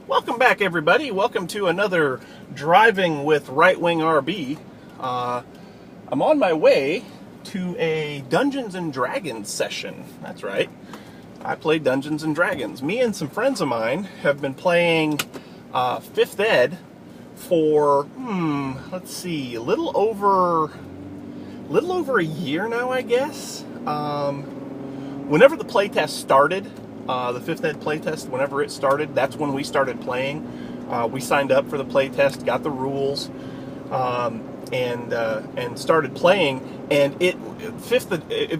Welcome back, everybody. Welcome to another Driving with rightwingrb. I'm on my way to a Dungeons and Dragons session. That's right. I play Dungeons and Dragons. Me and some friends of mine have been playing 5th Ed for let's see, a little over a year now, I guess. Whenever the playtest started, the 5th Ed playtest, whenever it started, that's when we started playing. We signed up for the playtest, got the rules, and started playing. And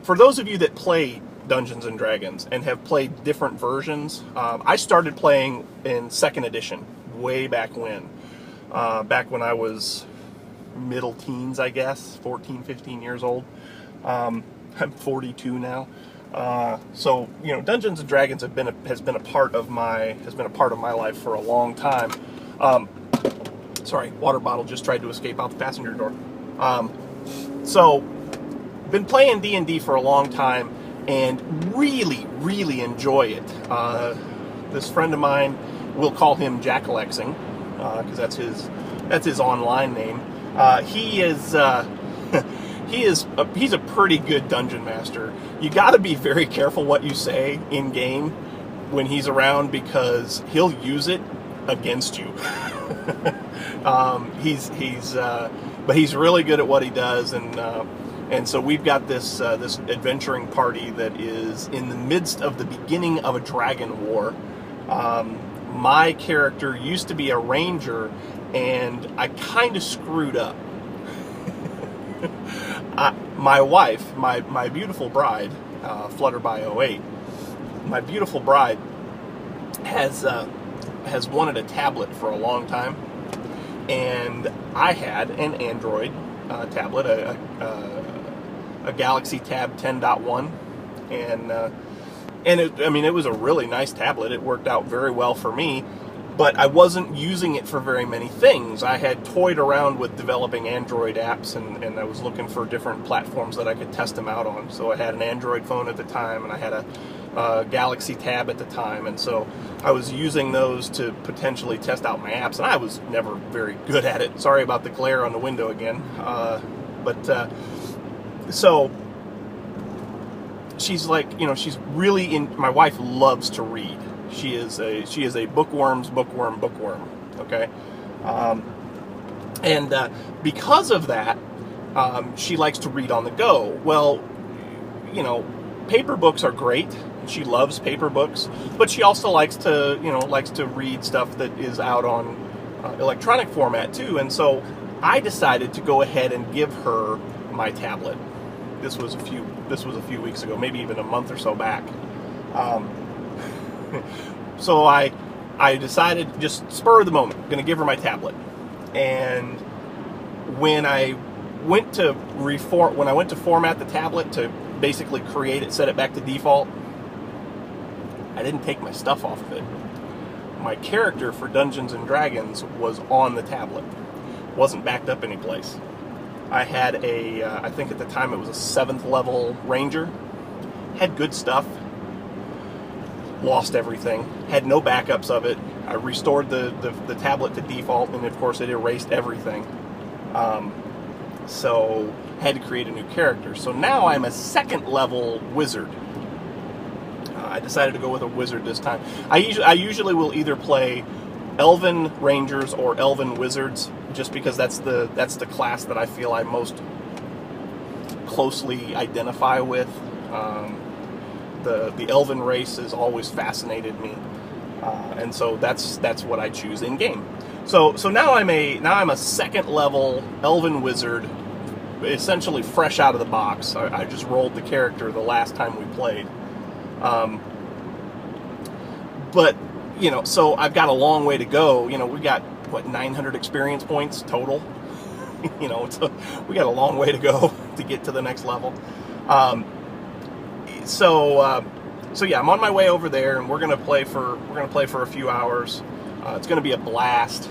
for those of you that play Dungeons and Dragons and have played different versions, I started playing in 2nd edition way back when I was middle teens, I guess, 14, 15 years old. I'm 42 now. So Dungeons and Dragons has been a part of my life for a long time. Sorry, water bottle just tried to escape out the passenger door. So been playing D&D for a long time and really enjoy it. This friend of mine, we'll call him Jackalexing, because that's his online name. He's a pretty good dungeon master. You got to be very careful what you say in game when he's around, because he'll use it against you. But he's really good at what he does, and so we've got this adventuring party that is in the midst of the beginning of a dragon war. My character used to be a ranger, and I kind of screwed up. My wife, my beautiful bride, Flutterby08, my beautiful bride has wanted a tablet for a long time, and I had an Android tablet, a Galaxy Tab 10.1, and it was a really nice tablet. It worked out very well for me. But I wasn't using it for very many things. I had toyed around with developing Android apps, and I was looking for different platforms that I could test them out on. So I had an Android phone at the time, and I had a Galaxy Tab at the time, and so I was using those to potentially test out my apps, and I was never very good at it. Sorry about the glare on the window again. So she's like, she's really my wife loves to read. She is a bookworm. Okay, and because of that, she likes to read on the go. Well, paper books are great. She loves paper books, but she also likes to read stuff that is out on electronic format too. And so I decided to go ahead and give her my tablet. This was a few weeks ago, maybe even a month or so back. So I decided, just spur of the moment, going to give her my tablet. And when I went to format the tablet to basically create it, set it back to default, I didn't take my stuff off of it. My character for Dungeons and Dragons was on the tablet, wasn't backed up anyplace. I had I think at the time it was a 7th level ranger, had good stuff. Lost everything, had no backups of it. I restored the tablet to default, and of course it erased everything. So had to create a new character. So now I'm a 2nd level wizard. I decided to go with a wizard this time. I usually will either play Elven Rangers or Elven Wizards, just because that's the class that I feel I most closely identify with. The Elven race has always fascinated me, and so that's what I choose in game. So now I'm a 2nd level Elven wizard, essentially fresh out of the box. I just rolled the character the last time we played, but so I've got a long way to go. We got 900 experience points total. We got a long way to go to get to the next level. So yeah, I'm on my way over there, and we're gonna play for a few hours. It's gonna be a blast.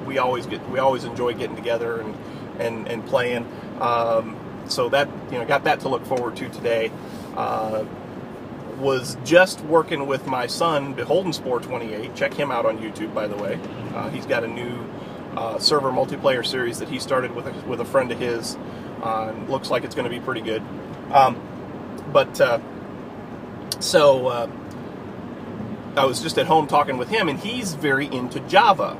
We always enjoy getting together and playing. So that got that to look forward to today. was just working with my son, Beholdenspore28. Check him out on YouTube, by the way. He's got a new server multiplayer series that he started with a friend of his. Looks like it's going to be pretty good. So I was just at home talking with him, and he's very into Java.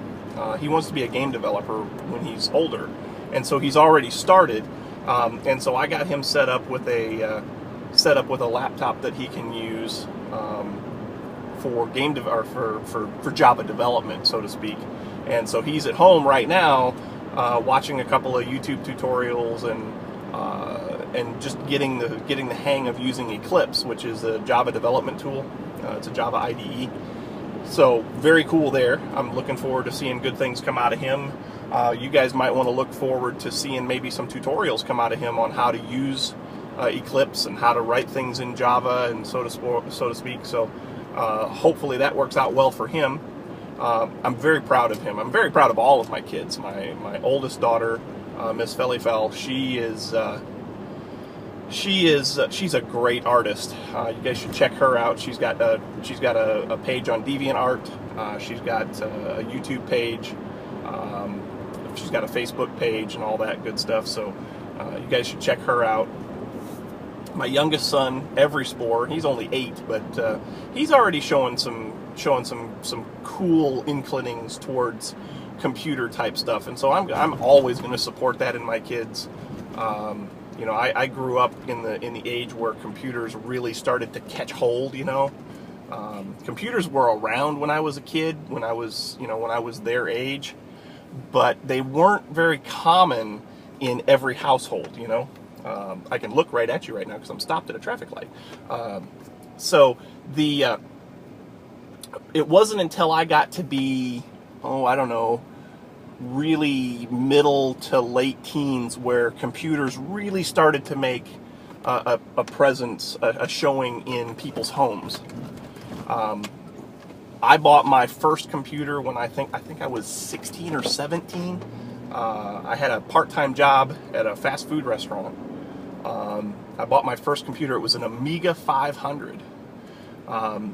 He wants to be a game developer when he's older, and so he's already started. And so I got him set up with a laptop that he can use for for Java development, so to speak. And so he's at home right now, watching a couple of YouTube tutorials and just getting the hang of using Eclipse, which is a Java development tool. It's a Java IDE. So very cool there. I'm looking forward to seeing good things come out of him. You guys might want to look forward to seeing maybe some tutorials come out of him on how to use Eclipse and how to write things in Java, and so to speak. So hopefully that works out well for him. I'm very proud of him. I'm very proud of all of my kids. My oldest daughter, Miss Fellifell, she's a great artist. You guys should check her out. She's got a page on DeviantArt. She's got a YouTube page. She's got a Facebook page and all that good stuff. So you guys should check her out. My youngest son, Everyspore, he's only 8, but he's already showing some cool inclinings towards computer type stuff, and so I'm always going to support that in my kids. You know, I grew up in the age where computers really started to catch hold. You know, computers were around when I was a kid, when I was their age, but they weren't very common in every household. You know, I can look right at you right now because I'm stopped at a traffic light. So it wasn't until I got to be, I don't know, really middle to late teens where computers really started to make a presence, a showing in people's homes. I bought my first computer when I think I was 16 or 17. I had a part-time job at a fast food restaurant. I bought my first computer. It was an Amiga 500.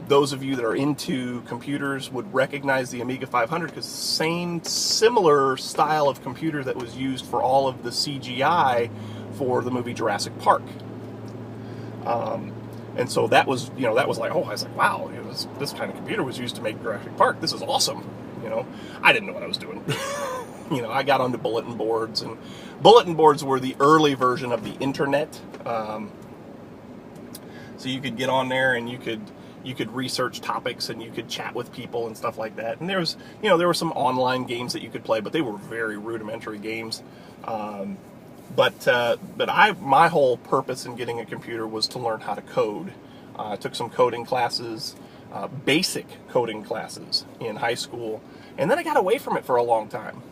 Those of you that are into computers would recognize the Amiga 500 because similar style of computer that was used for all of the CGI for the movie Jurassic Park. And so that was like, I was like, wow, this kind of computer was used to make Jurassic Park. This is awesome. You know, I didn't know what I was doing. You know, I got onto bulletin boards, and bulletin boards were the early version of the internet. So you could get on there and you could research topics and you could chat with people and stuff like that. And there were some online games that you could play, but they were very rudimentary games. But my whole purpose in getting a computer was to learn how to code. I took some coding classes, basic coding classes in high school, and then I got away from it for a long time.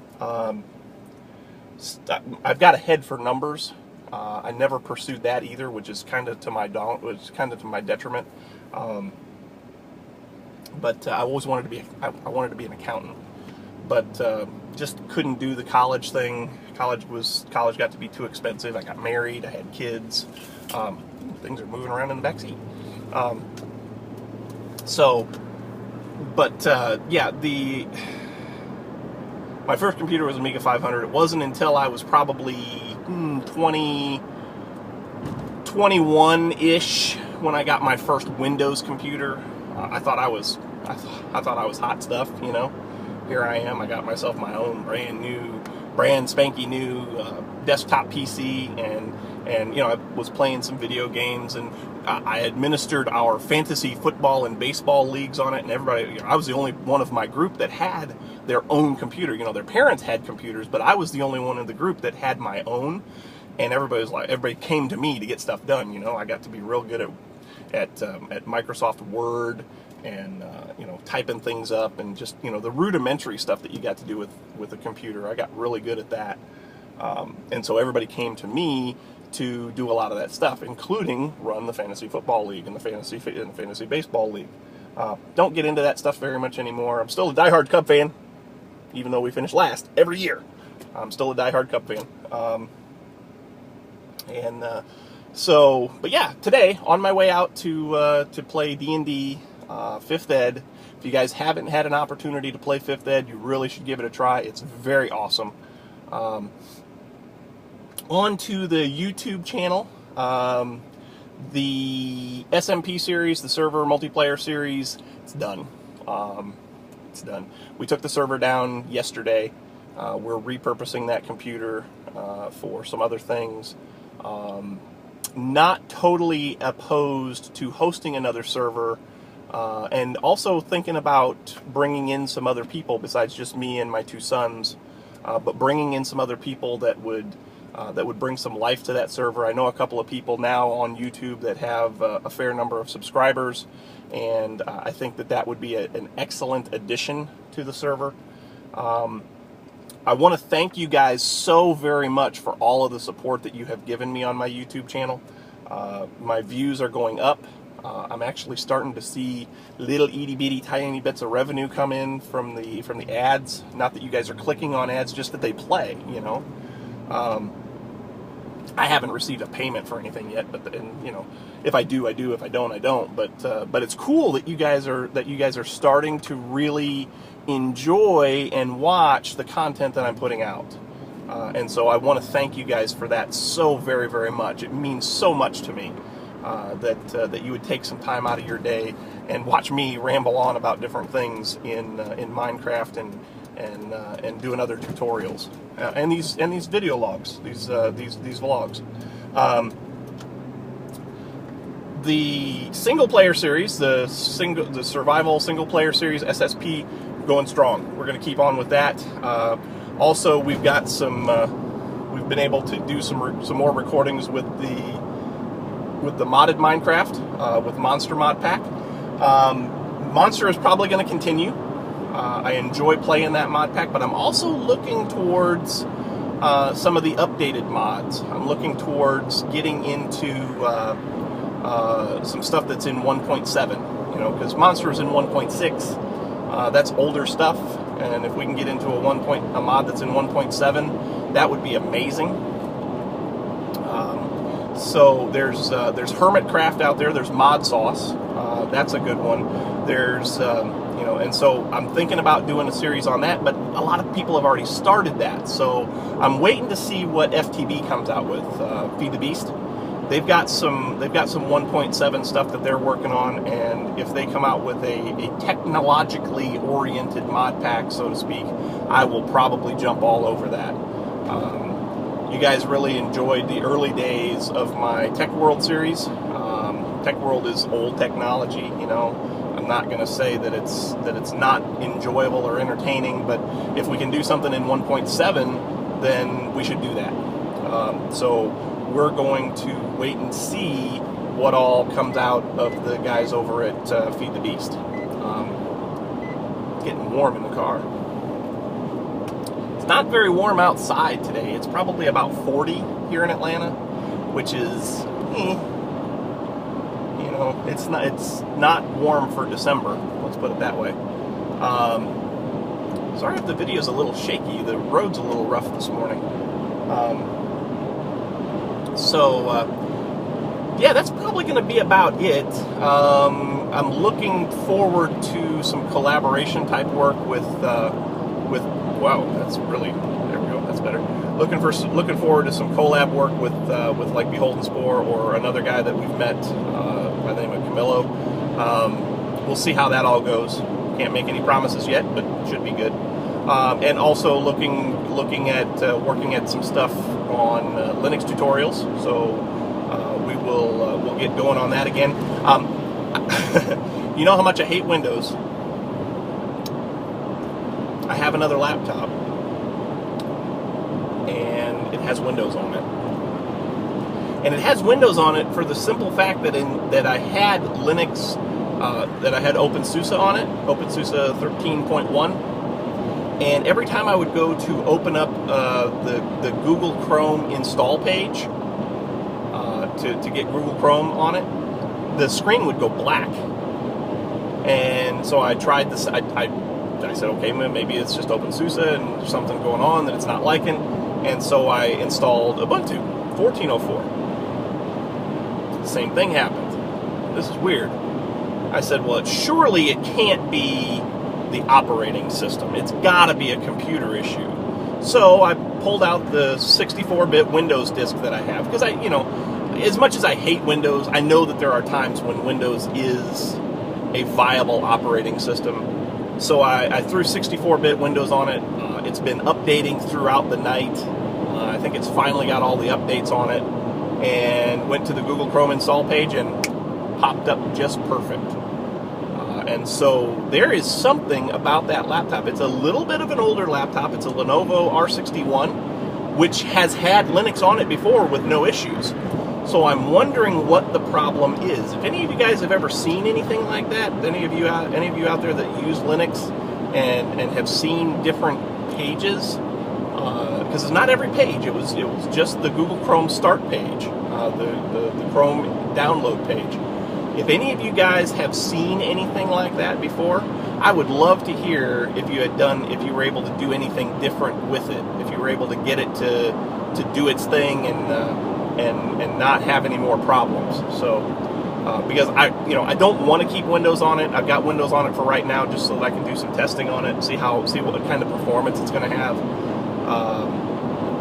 I've got a head for numbers. I never pursued that either, which is kind of to my detriment. But I always wanted to be an accountant, but just couldn't do the college thing. College got to be too expensive. I got married. I had kids. Things are moving around in the backseat. My first computer was Amiga 500. It wasn't until I was probably 21-ish when I got my first Windows computer. I thought I was hot stuff, you know. Here I am. I got myself my own brand spanky new desktop PC, and you know, I was playing some video games, and I administered our fantasy football and baseball leagues on it, and everybody, you know, I was the only one of my group that had their own computer. You know, their parents had computers, but I was the only one in the group that had my own, and everybody came to me to get stuff done. You know, I got to be real good at Microsoft Word and you know, typing things up, and just, you know, the rudimentary stuff that you got to do with a computer. I got really good at that, and so everybody came to me to do a lot of that stuff, including run the fantasy football league and the fantasy baseball league. Don't get into that stuff very much anymore. I'm still a diehard Cub fan, even though we finish last every year. I'm still a diehard Cub fan, So, but yeah, today on my way out to play D&D 5th Ed. If you guys haven't had an opportunity to play 5th Ed, you really should give it a try. It's very awesome. On to the YouTube channel. The SMP series, the server multiplayer series, it's done. It's done. We took the server down yesterday. We're repurposing that computer for some other things. Not totally opposed to hosting another server, and also thinking about bringing in some other people besides just me and my two sons, but bringing in some other people that would bring some life to that server. I know a couple of people now on YouTube that have a fair number of subscribers, and I think that would be an excellent addition to the server. I want to thank you guys so very much for all of the support that you have given me on my YouTube channel. My views are going up. I'm actually starting to see little itty bitty tiny bits of revenue come in from the ads. Not that you guys are clicking on ads, just that they play, you know. I haven't received a payment for anything yet, but you know, if I do, I do. If I don't, I don't. But it's cool that you guys are starting to really enjoy and watch the content that I'm putting out, and so I want to thank you guys for that so very, very much. It means so much to me that you would take some time out of your day and watch me ramble on about different things in Minecraft and doing other tutorials and these video logs, these vlogs. The single player series, the survival single player series SSP, going strong. We're going to keep on with that. Also, we've got we've been able to do some more recordings with the modded Minecraft with Monster Mod Pack. Monster is probably going to continue. I enjoy playing that mod pack, but I'm also looking towards some of the updated mods. I'm looking towards getting into some stuff that's in 1.7, you know, because Monster is in 1.6. That's older stuff, and if we can get into a mod that's in 1.7, that would be amazing. So there's Hermitcraft out there. There's Mod Sauce. That's a good one. There's you know, and so I'm thinking about doing a series on that, but a lot of people have already started that. So I'm waiting to see what FTB comes out with. Feed the Beast. They've got some 1.7 stuff that they're working on, and if they come out with a technologically oriented mod pack, so to speak, I will probably jump all over that. You guys really enjoyed the early days of my Tech World series. Tech World is old technology, you know. I'm not going to say that it's not enjoyable or entertaining, but if we can do something in 1.7, then we should do that. So we're going to wait and see what all comes out of the guys over at Feed the Beast. It's getting warm in the car. It's not very warm outside today. It's probably about 40 here in Atlanta, which is, you know, it's not warm for December. Let's put it that way. Sorry if the video's a little shaky. The road's a little rough this morning. Yeah, that's probably going to be about it. I'm looking forward to some collaboration type work with wow, that's really, there we go, that's better. Looking forward to some collab work with like Beholden Spore or another guy that we've met by the name of Camillo. We'll see how that all goes. Can't make any promises yet, but should be good. And also looking at working at some stuff on Linux tutorials. So we'll get going on that again. You know how much I hate Windows. I have another laptop, and it has Windows on it. And it has Windows on it for the simple fact that I had Linux, that I had OpenSUSE on it, OpenSUSE 13.1. And every time I would go to open up the Google Chrome install page to get Google Chrome on it, the screen would go black. And so I tried this. I said, okay, maybe it's just OpenSUSE and there's something going on that it's not liking. And so I installed Ubuntu 14.04. the same thing happened. This is weird. I said, well, surely it can't be the operating system. It's got to be a computer issue. So I pulled out the 64-bit Windows disk that I have, because as much as I hate Windows, I know that there are times when Windows is a viable operating system. So I threw 64-bit Windows on it. It's been updating throughout the night. I think it's finally got all the updates on it, and went to the Google Chrome install page and popped up just perfect. And so there is something about that laptop. It's a little bit of an older laptop. It's a Lenovo R61, which has had Linux on it before with no issues. So I'm wondering what the problem is. If any of you guys have ever seen anything like that, any of you out there that use Linux and have seen different pages, because it's not every page. It was just the Google Chrome start page, the Chrome download page. If any of you guys have seen anything like that before, I would love to hear if you were able to do anything different with it, if you were able to get it to do its thing and not have any more problems. So because I don't want to keep Windows on it. I've got Windows on it for right now, just so that I can do some testing on it and see what kind of performance it's going to have.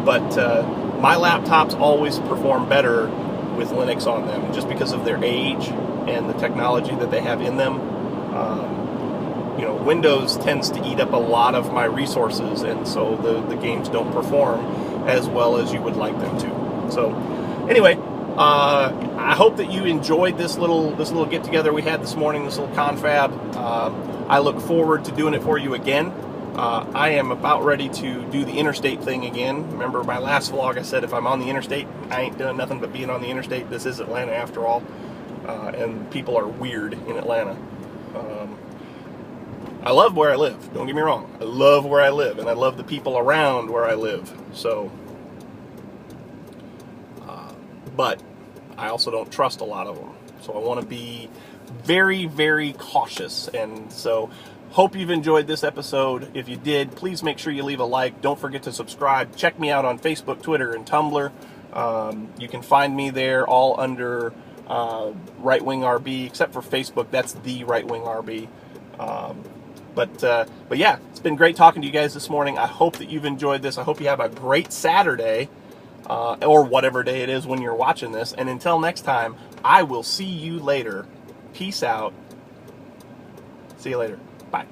But my laptops always perform better with Linux on them, just because of their age and the technology that they have in them. Windows tends to eat up a lot of my resources, and so the games don't perform as well as you would like them to. So anyway, I hope that you enjoyed this little get together we had this morning, this little confab. I look forward to doing it for you again. I am about ready to do the interstate thing again. Remember my last vlog, I said if I'm on the interstate, I ain't doing nothing but being on the interstate. This is Atlanta after all, and people are weird in Atlanta. I love where I live, don't get me wrong. I love where I live, and I love the people around where I live. So, but I also don't trust a lot of them. So I want to be very, very cautious. And so hope you've enjoyed this episode. If you did, please make sure you leave a like. Don't forget to subscribe. Check me out on Facebook, Twitter, and Tumblr. You can find me there all under rightwingrb, except for Facebook. That's the rightwingrb. But yeah, it's been great talking to you guys this morning. I hope that you've enjoyed this. I hope you have a great Saturday, or whatever day it is when you're watching this. And until next time, I will see you later. Peace out. See you later. Bye.